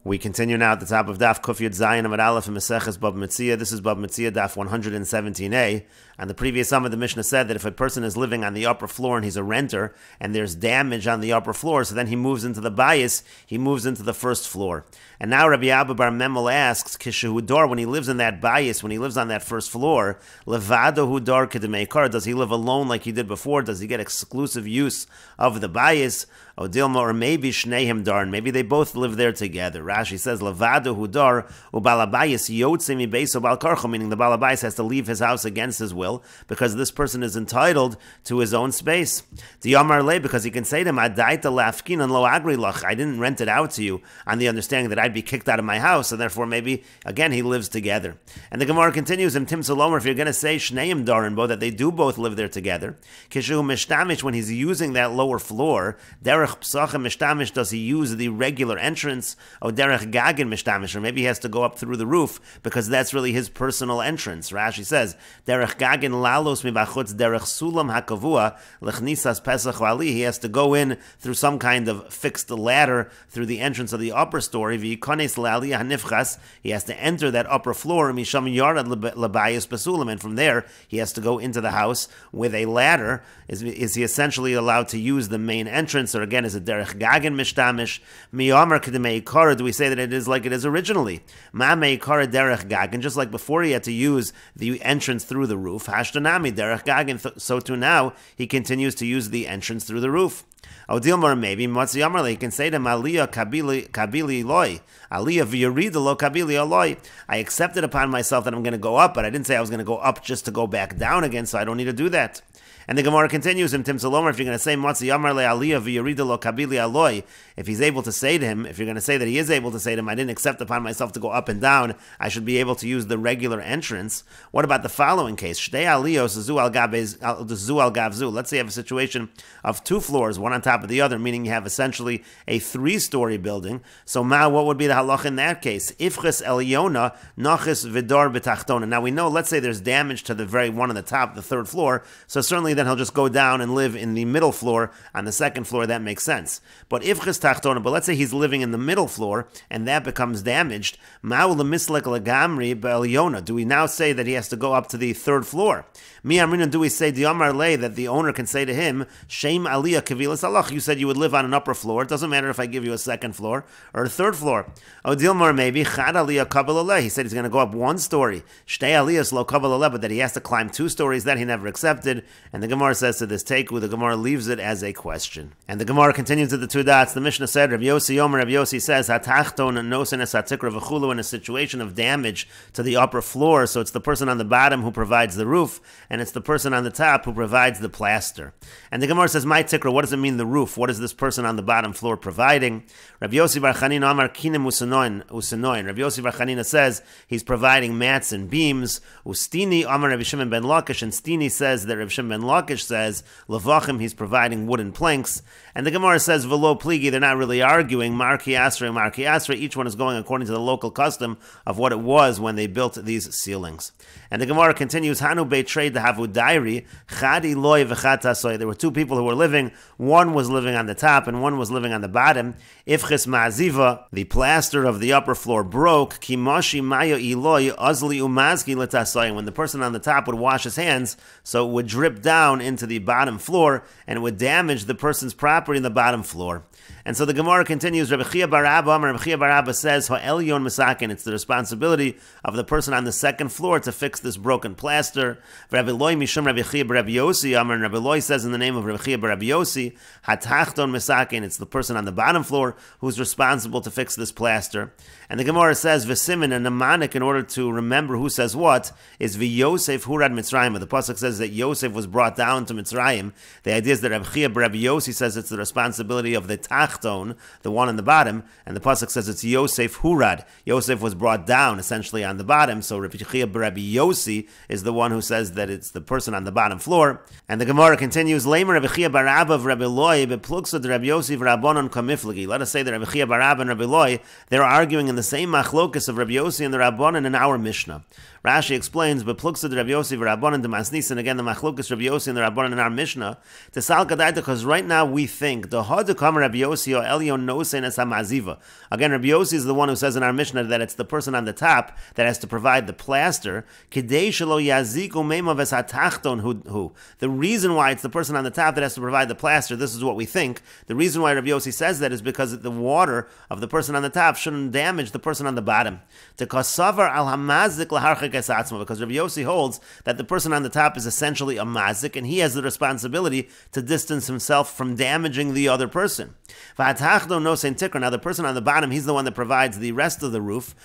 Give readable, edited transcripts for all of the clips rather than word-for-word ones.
We continue now at the top of Daf Kuf Yud Zayin Amud Aleph and Meseches Bava Metzia. This is Bava Metzia Daf 117a. And the previous Amud, the Mishnah said that if a person is living on the upper floor and he's a renter and there's damage on the upper floor, so then he moves into the bayis, he moves into the first floor. And now Rabbi Abba Bar Memel asks, Kishahudor, when he lives in that bayis, when he lives on that first floor, Levado Hudor Kedemeikar, does he live alone like he did before? Does he get exclusive use of the bayis? Odilma, or maybe Shneihim Darn, maybe they both live there together. Rashi says, Levado Hudar Ubalabayis Yotze Mi Beiso Bal Karcho, meaning the Balabayis has to leave his house against his will because this person is entitled to his own space. Diyamar Le, because he can say to him, Adaita Lafkin and Lo Agri Lach, I didn't rent it out to you on the understanding that I'd be kicked out of my house, and therefore maybe, again, he lives together. And the Gemara continues, in Tim Salomer, if you're going to say Shneihim Darn, that they do both live there together, Kishu Mishtamish, when he's using that lower floor, Derech Psachim Mishtamish, does he use the regular entrance? Or Derech Gagin Mishtamish, or maybe he has to go up through the roof because that's really his personal entrance. Rashi says, Derech Gagin Lalos Mibachutz Derech Sulam Hakavua Lechnisas Pesach Vali. He has to go in through some kind of fixed ladder through the entrance of the upper story. V'yikones La'aliyah Hanifchas. He has to enter that upper floor. Misham Yarad Labayis Besulam, and from there he has to go into the house with a ladder. Is he essentially allowed to use the main entrance, or again, is it Derech Gagin Mishtamish? Miyamar Kedemeikara, do we say that it is like it is originally? Ma Meikara Derech Gagin, just like before he had to use the entrance through the roof. Hashtanami Derech Gagin, so too now he continues to use the entrance through the roof. Odilmar, maybe Metzia Daf, he can say to him, Aliyah Kabili Loi, Aliyah V'Yarida Lo Kabili Aloi. I accepted upon myself that I'm going to go up, but I didn't say I was going to go up just to go back down again, so I don't need to do that. And the Gemara continues in Tim Salomer, if you're going to say Metzia Daf Le Aliyah V'Yarida Lo Kabili Aloi, if he's able to say to him, if you're going to say that he is able to say to him, I didn't accept upon myself to go up and down, I should be able to use the regular entrance. What about the following case? Shtei Aliyos Zu Al Gavzu. Let's say you have a situation of two floors, one on top of the other, meaning you have essentially a three-story building. So now what would be the halach in that case? Ifches Eliona Nachis Vidar B'Tachtona. Now we know, let's say there's damage to the very one on the top, the third floor, so certainly then he'll just go down and live in the middle floor on the second floor. That makes sense. But Ifches Tachtona, but let's say he's living in the middle floor and that becomes damaged. Ma'u Lemislek Lagamri B'Eliona. Do we now say that he has to go up to the third floor? Mi Amrina, do we say Diamar Le, that the owner can say to him, Shem Aliyah Kavilas Allah, you said you would live on an upper floor. It doesn't matter if I give you a second floor or a third floor. Odilmar, maybe Chad Aliyah Kabbalah. He said he's going to go up one story. Shtei Aliyahs Lo Kabbalah, but that he has to climb two stories. That he never accepted. And the Gemara says to this take, the Gemara leaves it as a question. And the Gemara continues to the two dots. The Mishnah said, Rabbi Yossi Yomer, Rabbi Yossi says, Hatachton nosenes hatikra v'chulu, in a situation of damage to the upper floor. So it's the person on the bottom who provides the roof, and it's the person on the top who provides the plaster. And the Gemara says, my tikra, what does it mean the roof? What is this person on the bottom floor providing? Rabbi Yossi Bar Chanina Amar Kinem Usanoin. Rabbi Yossi Bar Chanina says he's providing mats and beams. Ustini Amar Rabbi Shimon ben Lakish, and Stini says that Rabbi Shimon ben Lakish says Levachim, he's providing wooden planks. And the Gemara says Velo Pligi, they're not really arguing. Marki Asra, each one is going according to the local custom of what it was when they built these ceilings. And the Gemara continues, Hanu Beitrei Dehavu Dairi, Chadi Loi V'Chad Tasoy. There were two people who were living. One was living on the top and one was living on the bottom. Ifchis Ma'aziva, the plaster of the upper floor broke. Kimashi Mayo Eloi Azli Umazki Letasoy. When the person on the top would wash his hands, so it would drip down into the bottom floor and it would damage the person's property in the bottom floor. And so the Gemara continues, Rabbi Chia bar Abba says, Ha'elyon Mesakin, it's the responsibility of the person on the second floor to fix this broken plaster. Rabbi Loi Mishum Rabbi Chia bar Rabbi Yossi, and Rabbi Loi says in the name of Rabbi Chia bar Rabbi Yossi, Hatachton Mesakin, it's the person on the bottom floor who's responsible to fix this plaster. And the Gemara says, V'simin, and mnemonic, in order to remember who says what, is V'Yosef Hurad Mitzrayim. The pasuk says that Yosef was brought down to Mitzrayim. The idea is that Rabbi Chia bar Rabbi Yossi says it's the responsibility of the Tachton, the one on the bottom, and the pasuk says it's Yosef Hurad. Yosef was brought down essentially on the bottom, so Rabbi Chia bar Rabbi Yossi is the one who says that it's the person on the bottom floor. And the Gemara continues, Leimer Rabbi Chia bar Abba of Rabbi Loi bepluksa de Rabbi Yossi v'Rabbanon kamiflagi. Let us say that Rabbi Chia bar Abba and Rabbi Loi, they're arguing in the same machlokas of Rabbi Yossi and the Rabbanon in our Mishnah. Rashi explains, "Bepluksa de Rabbi Yossi v'Rabbanan de Masnis," and again the machlokas Rabbi Yossi and the Rabbanan in our Mishnah. To Salkadaita, because right now we think the Hadukam Rabbi Yossi Yossi or Elyon nosein es hamaziva. Again, Rabbi Yossi is the one who says in our Mishnah that it's the person on the top that has to provide the plaster. Kidei shelo yaziku meimav es hatachton hu. The reason why it's the person on the top that has to provide the plaster, this is what we think. The reason why Rabbi Yossi says that is because the water of the person on the top shouldn't damage the person on the bottom. Because Rabbi Yossi holds that the person on the top is essentially a mazik, and he has the responsibility to distance himself from damaging the other person. Now the person on the bottom, he's the one that provides the rest of the roof,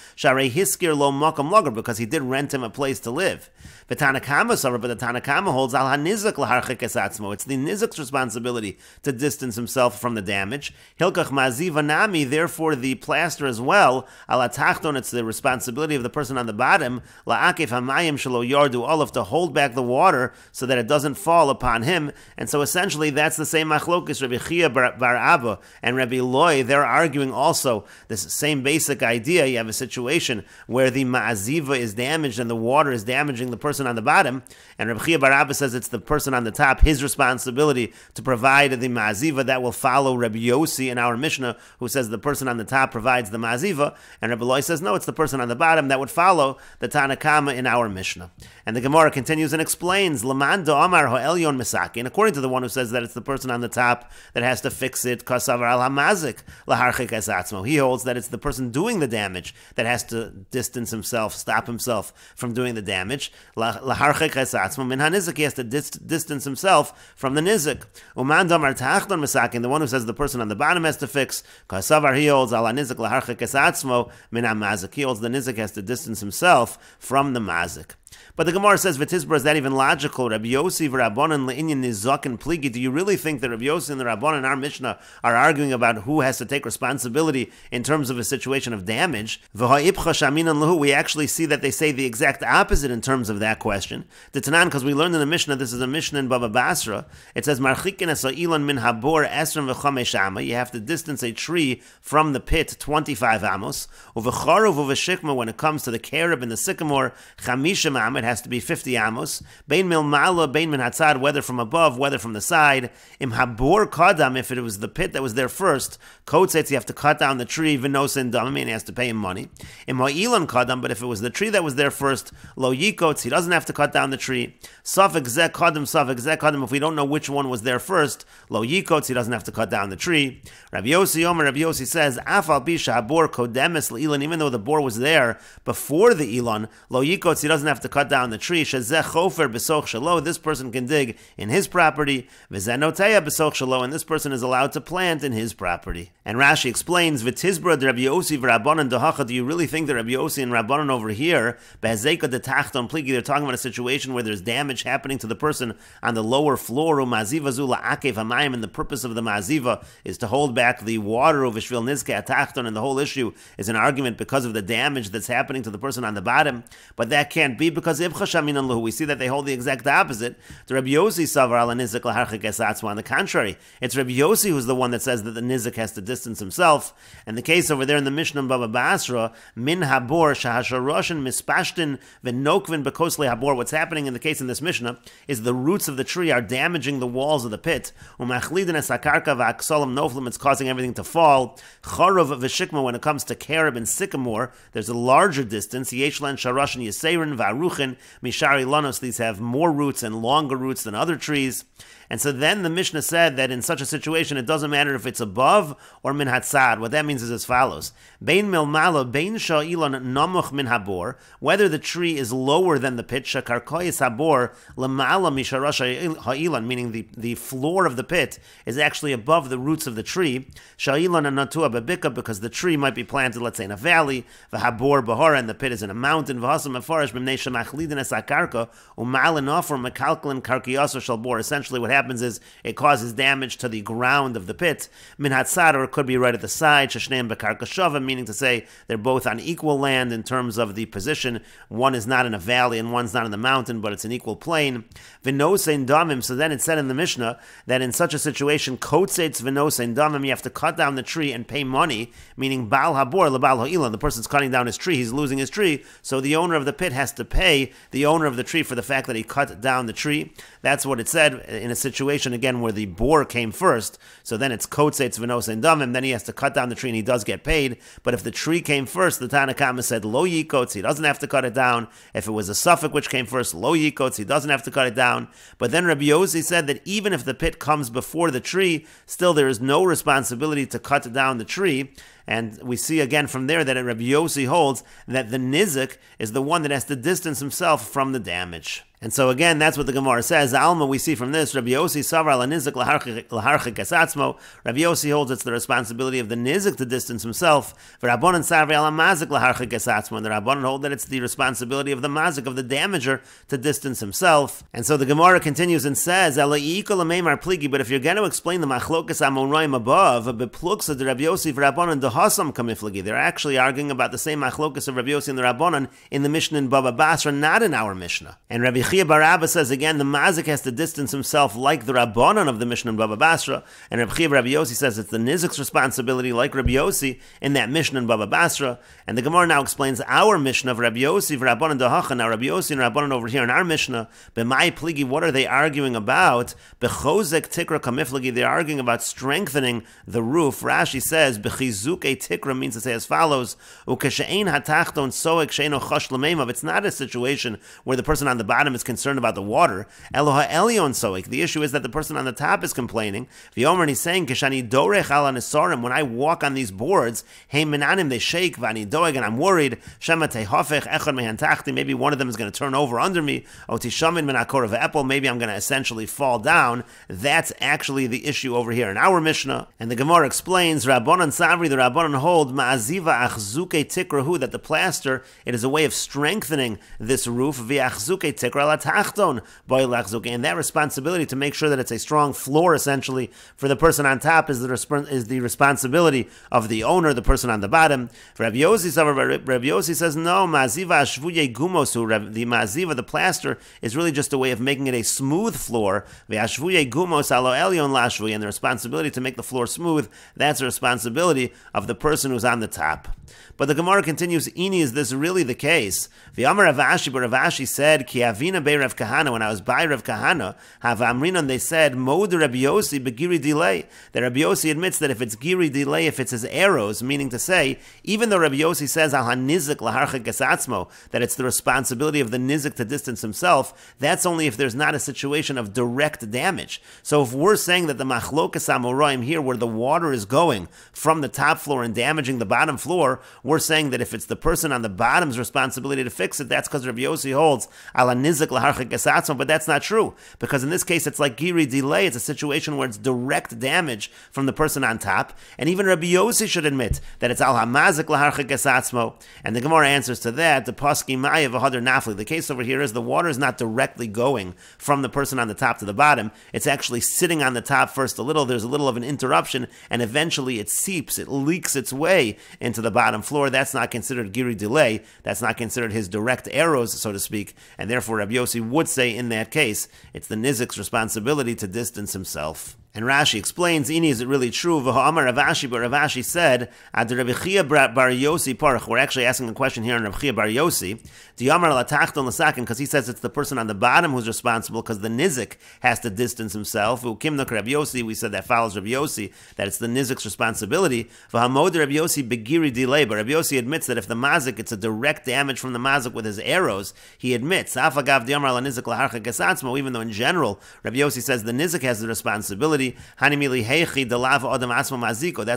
because he did rent him a place to live. But the Tanakama holds it's the nizik's responsibility to distance himself from the damage. Therefore the plaster as well, it's the responsibility of the person on the bottom, to hold back the water so that it doesn't fall upon him. And so essentially that's the same machlokes Rabbi Chia bar Abba and Rabbi Loi. They're arguing also this same basic idea. You have a situation where the ma'aziva is damaged and the water is damaging the person on the bottom, and Rabbi Chia bar Abba says it's the person on the top, his responsibility to provide the ma'aziva. That will follow Rabbi Yossi in our Mishnah, who says the person on the top provides the ma'aziva, and Rabbi Loi says no, it's the person on the bottom. That would follow the Tanakama in our Mishnah. And the Gemara continues and explains, Laman da'amar ha'elyon misaki, and according to the one who says that it's the person on the top that has to fix it, kasavar al hamazik laharchik es atzmo, he holds that it's the person doing the damage that has to distance himself, stop himself from doing the damage. Laharchik es atzmo min hanizik, he has to distance himself from the nizik. Uman da'amar ta'achton misaki, and the one who says the person on the bottom has to fix, kasavar, he holds al hanizik laharchik es atzmo min hamazik, he holds the nizik has to distance himself from the mazik. But the Gemara says, "V'tizbra, is that even logical? Rabbi Yossi v'Rabbanan le'inyan nizak and pligi." Do you really think that Rabbi Yossi and the Rabbanan in our Mishnah are arguing about who has to take responsibility in terms of a situation of damage? V'ha'ipcha shaminan lahu. We actually see that they say the exact opposite in terms of that question. The Tanan, because we learned in the Mishnah, this is a Mishnah in Bava Basra. It says, "Marchikin esa'ilan min habor esrim v'chamesh ama." You have to distance a tree from the pit 25 amos. Uv'charuv uv'shikma, when it comes to the carob and the sycamore, chamishim am. It has to be 50 amos. Bein milmala, bein min hatzad, whether from above, whether from the side. Im habor kadam, if it was the pit that was there first, kotzetz, you have to cut down the tree, v'nosen damim, and he has to pay him money. Im ha'ilan kadam, but if it was the tree that was there first, lo yikotz, he doesn't have to cut down the tree. Safek zeh kadam, if we don't know which one was there first, lo yikotz, he doesn't have to cut down the tree. Rabbi Yossi says, afal bisha habor kodemes le'ilan, even though the bor was there before the ilan, lo yikotz, he doesn't have to cut down the tree. Shezeh chofer b'soch shelo, this person can dig in his property. V'zeh noteya b'soch shelo, and this person is allowed to plant in his property. And Rashi explains, v'tizbra Rabbi Yossi v'Rabbanan dahacha. Do you really think that Rabbi Yossi and Rabbanan over here, be'hazeka detachton pligi, they're talking about a situation where there's damage happening to the person on the lower floor, u'maziva zu la'akev hamayim, and the purpose of the maziva is to hold back the water, u'v'shvil nizke atachton, and the whole issue is an argument because of the damage that's happening to the person on the bottom. But that can't be, because we see that they hold the exact opposite. The Rabbi Yossi savar ala nizik laharchik es atzmo. On the contrary, it's Rabbi Yossi who's the one that says that the nizik has to distance himself. And the case over there in the Mishnah in Bava Basra, min habor shahasharoshin mispashtin v'nokvin bekosle habor. What's happening in the case in this Mishnah is the roots of the tree are damaging the walls of the pit. Umachlidin es hakarka v'aksolam noflim. It's causing everything to fall. Charav v'shikma. When it comes to carob and sycamore, there's a larger distance. Yeshlan sharoshin yiseirin v'aruchin mishari lanos. These have more roots and longer roots than other trees. And so then the Mishnah said that in such a situation, it doesn't matter if it's above or min hatzad. What that means is as follows. Bein milmala, bein sha'ilon namuch min habor, whether the tree is lower than the pit, shakarkoyis habor, lamala misharash ha'ilan, meaning the floor of the pit is actually above the roots of the tree. Sha'ilan and natua babika, because the tree might be planted, let's say, in a valley, v'habor bahara, and the pit is in a mountain, v'hasam afarish b'mnei shemachlidin es hakarka, u'malin offer mekalkalin karkiyaso shalbor. Essentially what happens is it causes damage to the ground of the pit. Min hatzad, or it could be right at the side. Sheshneim bekarkashava, meaning to say they're both on equal land in terms of the position. One is not in a valley and one's not in the mountain, but it's an equal plain. V'nosein damim. So then it said in the Mishnah that in such a situation, kotzetz v'nosein damim, you have to cut down the tree and pay money, meaning bal habor lebal ha'ilan. The person's cutting down his tree, he's losing his tree, so the owner of the pit has to pay the owner of the tree for the fact that he cut down the tree. That's what it said in a situation, again, where the boar came first, so then it's kotzetz v'nos and damim, then he has to cut down the tree and he does get paid. But if the tree came first, the Tanna Kama said, lo yikotz, he doesn't have to cut it down. If it was a suffix which came first, lo yikotz, he doesn't have to cut it down. But then Rabbi Yossi said that even if the pit comes before the tree, still there is no responsibility to cut down the tree. And we see again from there that Rabbi Yossi holds that the nizik is the one that has to distance himself from the damage. And so again, that's what the Gemara says. Alma, we see from this, Rabbi Yossi savar ala nizik laharchik esatzmo. Rabbi Yossi holds it's the responsibility of the nizik to distance himself. V'Rabbanan savar ala mazik laharchik esatzmo. And the Rabbanan hold that it's the responsibility of the mazik, of the damager, to distance himself. And so the Gemara continues and says, but if you're going to explain the machlokas amonraim above, bepluksa de Rabbi Yossi v'Rabbanan dehasam kamiflagi. They're actually arguing about the same machlokas of Rabbi Yossi and the Rabbanan in the Mishnah in Bava Basra, not in our Mishnah. And Rabbi Babba says again, the mazik has to distance himself like the Rabbanan of the Mishnah in Bava Basra, and Rabbi Yossi says it's the nizik's responsibility like Rabbi Yossi in that Mishnah in Bava Basra. And the Gemara now explains our Mishnah of Rabbi Yossi v'Rabbanan dahacha. Now Rabbi Yossi and Rabbanan over here in our Mishnah, b'mai pligi, what are they arguing about? B'chozek tikra kamiflagi, they're arguing about strengthening the roof. Rashi says b'chizuke tikra means to say as follows: ukeshe'ein hatachton soek she'eno chosh l'meimav. It's not a situation where the person on the bottom is concerned about the water. Eloha Elion Soik. The issue is that the person on the top is complaining. The Omer, and he's saying, Kishani dorech ala nesarim, when I walk on these boards, hey menanim, they shake, vani doeg, and I'm worried. Shema tehofech echad mehantachti, maybe one of them is going to turn over under me. Otishamin menakor ve'epel, maybe I'm going to essentially fall down. That's actually the issue over here in our Mishnah. And the Gemara explains, Rabbanan Savri, the Rabbanan hold, ma'aziva achzuke tikrahu, that the plaster, it is a way of strengthening this roof, v'achzuke tikra and that responsibility to make sure that it's a strong floor, essentially, for the person on top is the responsibility of the owner, the person on the bottom. Rabbi Yossi says, no, maziva ashvuye gumosu, the maziva, the plaster, is really just a way of making it a smooth floor. Ve'ashvuye gumos alo elyon lashvuye, and the responsibility to make the floor smooth, that's the responsibility of the person who's on the top. But the Gemara continues, Ini, is this really the case? The Amar Ravashi, but Ravashi said, Ki avina be Rav Kahana, when I was by Rav Kahana, Hav Amrinon, they said, Mod Rabbi Yossi begiri delay. That Rabbi Yossi admits that if it's giri delay, if it's his arrows, meaning to say, even though Rabbi Yossi says, Al hanizik laharchik esatzmo, that it's the responsibility of the nizik to distance himself, that's only if there's not a situation of direct damage. So if we're saying that the machlokas amoraim here, where the water is going from the top floor and damaging the bottom floor, we're saying that if it's the person on the bottom's responsibility to fix it, that's because Rabbi Yossi holds ala nizik laharchik esatzmo, but that's not true, because in this case it's like giri delay. It's a situation where it's direct damage from the person on top, and even Rabbi Yossi should admit that it's al hamazik laharchik esatzmo. And the Gemara answers to that, the paski maya v'hadar nafli. The case over here is the water is not directly going from the person on the top to the bottom. It's actually sitting on the top first a little. There's a little of an interruption, and eventually it seeps, it leaks its way into the bottom floor. That's not considered giri delay. That's not considered his direct arrows, so to speak. And therefore, Rabbi Yossi would say in that case, it's the nizik's responsibility to distance himself. And Rashi explains, Ini, is it really true? V'ha'amar Ravashi, but Ravashi said, Ad Rabbi Chia bar Yossi parach. We're actually asking a question here on Rabbi Chia bar Yossi. D'yamar latachton l'sakin, because he says it's the person on the bottom who's responsible, because the nizik has to distance himself. U'kimnok Rabbi Yossi, we said that follows Rabbi Yossi, that it's the nizik's responsibility. V'hamod Rabbi Yossi begiri delay, but Rabbi Yossi admits that if the mazik, it's a direct damage from the mazik with his arrows, he admits, Afagav d'yamar la nizik laharchak esatzmo, even though in general, Rabbi Yossi says the nizik has the responsibility. That's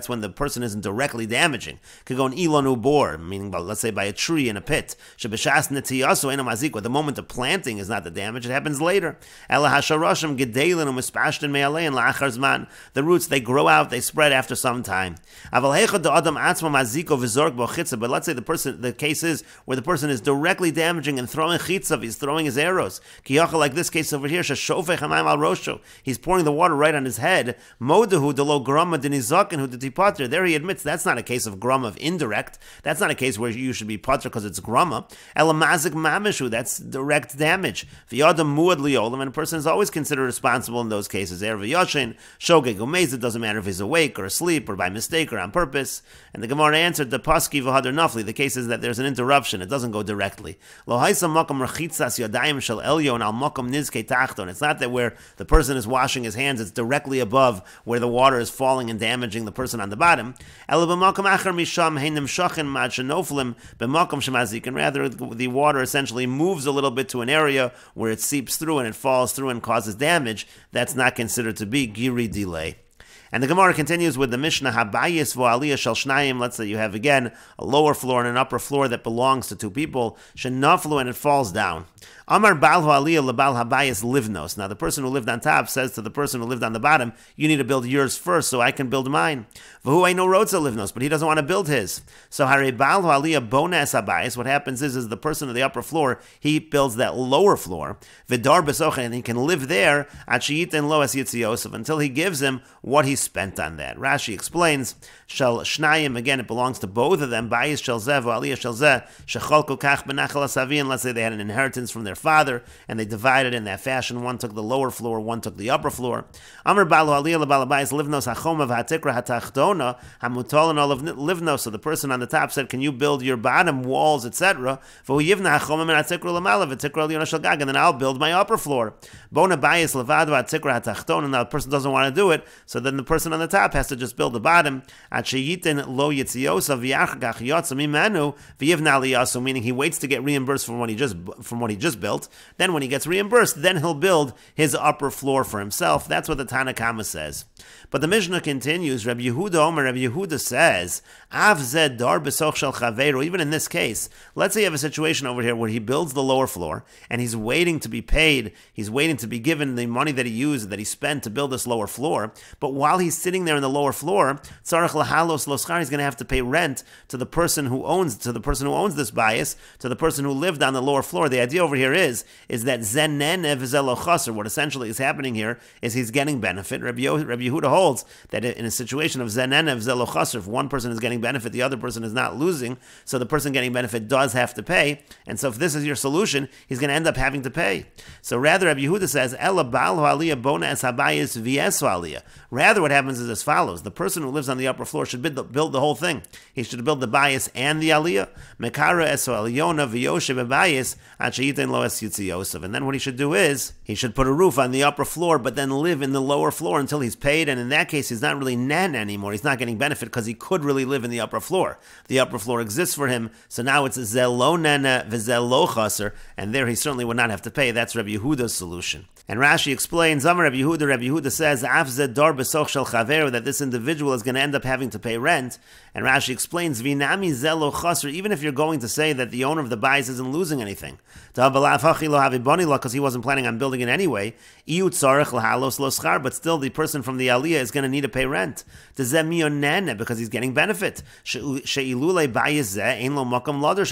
when the person isn't directly damaging. Could go an ilonu bor, meaning, let's say, by a tree in a pit. The moment of planting is not the damage; it happens later. The roots, they grow out, they spread after some time. But let's say the case is where the person is directly damaging and throwing chitzav, he's throwing his arrows. Like this case over here, he's pouring the water right on his head, modahu delo grama denizaken hu detipater. There he admits that's not a case of grama of indirect. That's not a case where you should be pater because it's grama. Elamazik mamishu, that's direct damage. V'yadam muad liolam, and a person is always considered responsible in those cases. Erev yashin, shogeg umez, it doesn't matter if he's awake or asleep or by mistake or on purpose. And the Gemara answered, the paski v'hadar nafli, the case is that there's an interruption, it doesn't go directly. Lo haisa makam rachitzas yadayim shel elyon al makam nizke tachton. It's not that where the person is washing his hands, it's directly above where the water is falling and damaging the person on the bottom. Rather, the water essentially moves a little bit to an area where it seeps through and it falls through and causes damage. That's not considered to be giri delay. And the Gemara continues with the Mishnah, Habayis v'aliyah shel shnayim. Let's say you have, again, a lower floor and an upper floor that belongs to two people. Shenaflu, and it falls down. Amar bal ha'aliyah lebal habayis livnos. Now, the person who lived on top says to the person who lived on the bottom, you need to build yours first so I can build mine. V'hu eino rotza livnos, but he doesn't want to build his. So hare bal ha'aliyah bonas habayis. What happens is the person on the upper floor, he builds that lower floor. V'dar besochen, and he can live there at sheyitin lo es yitziosef, until he gives him what he spent on that. Rashi explains, shel shnayim, again, it belongs to both of them. Bayis shel zeh v'aliyah shel zeh shecholku kach benachal hasavi. And let's say they had an inheritance from their father, and they divided in that fashion. One took the lower floor, one took the upper floor. Amr balu aliyah lebal habayis livnos hachoma v'hatikra hatachtona hamutal and all of livnos. So the person on the top said, can you build your bottom walls, etc. V'hu yivna hachoma min hatikra lamala v'tikra aliyah shel gag, and then I'll build my upper floor. Bona bayis levad v'hatikra hatachtona. Now the person doesn't want to do it, so then the person on the top has to just build the bottom. At sheyitin lo yitziosa v'yachgach yotza mimanu v'yivna aliyasu, meaning he waits to get reimbursed from what he just built. Then when he gets reimbursed, then he'll build his upper floor for himself. That's what the Tanna Kama says. But the Mishnah continues, Rabbi Yehuda says, Av zed dar besoch shel chaveru. Even in this case, let's say you have a situation over here where he builds the lower floor, and he's waiting to be paid, he's waiting to be given the money that he used, that he spent to build this lower floor, but while he's sitting there in the lower floor, tzarech lahalos lo schar, he's going to have to pay rent to the person who owns this bias, to the person who lived on the lower floor. The idea over here is that zenene v'zelo chaser. What essentially is happening here is he's getting benefit. Rabbi Yehuda holds that in a situation of zenene v'zelo chaser, if one person is getting benefit, the other person is not losing, so the person getting benefit does have to pay. And so if this is your solution, he's going to end up having to pay. So rather, Rabbi Yehuda says, Ela bal aliyah bona es habayis v'es aliyah. Rather, what happens is as follows: the person who lives on the upper floor should build the whole thing. He should build the bias and the aliyah. Mekara es aliyona v'yoshe bebayis at sheyitin lo es yitziyosef. And then what he should do is he should put a roof on the upper floor, but then live in the lower floor until he's paid. And in that case, he's not really nen anymore. He's not getting benefit because he could really live in the upper floor. The upper floor exists for him, so now it's zelo nene v'zelo chaser, and there he certainly would not have to pay. That's Rabbi Yehuda's solution. And Rashi explains, Amar Rabbi Yehuda says, Af zed dar besoch shel chaver, that this individual is going to end up having to pay rent. And Rashi explains, Vinami zelo chaser, even if you're going to say that the owner of the bias isn't losing anything, because he wasn't planning on building it anyway, but still the person from the aliyah is going to need to pay rent, because he's getting benefit.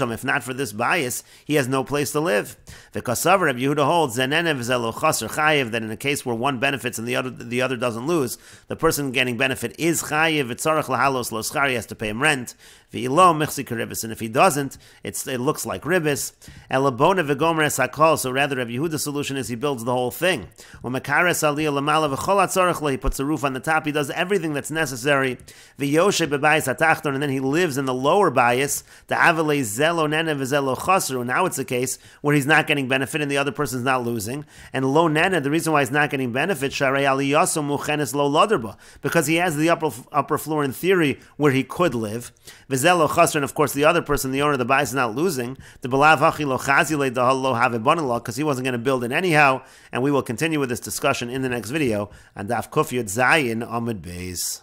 If not for this bias, he has no place to live. Rabbi Yehuda holds that in a case where one benefits and the other doesn't lose, the person getting benefit is chayiv. He has to pay him rent. And if he doesn't, it looks like ribis. So rather, Rabbi Yehuda's solution is he builds the whole thing. He puts the roof on the top. He does everything that's necessary. And then he lives in the lower bias. Now it's a case where he's not getting benefit and the other person's not losing. And lo nana, the reason why he's not getting benefit, because he has the upper floor in theory where he could live. And of course, the other person, the owner of the bias, is not losing. Because he wasn't going to build it anyhow. And we will continue with this discussion in the next video on Daf Kufyud Zayin Amud Beis.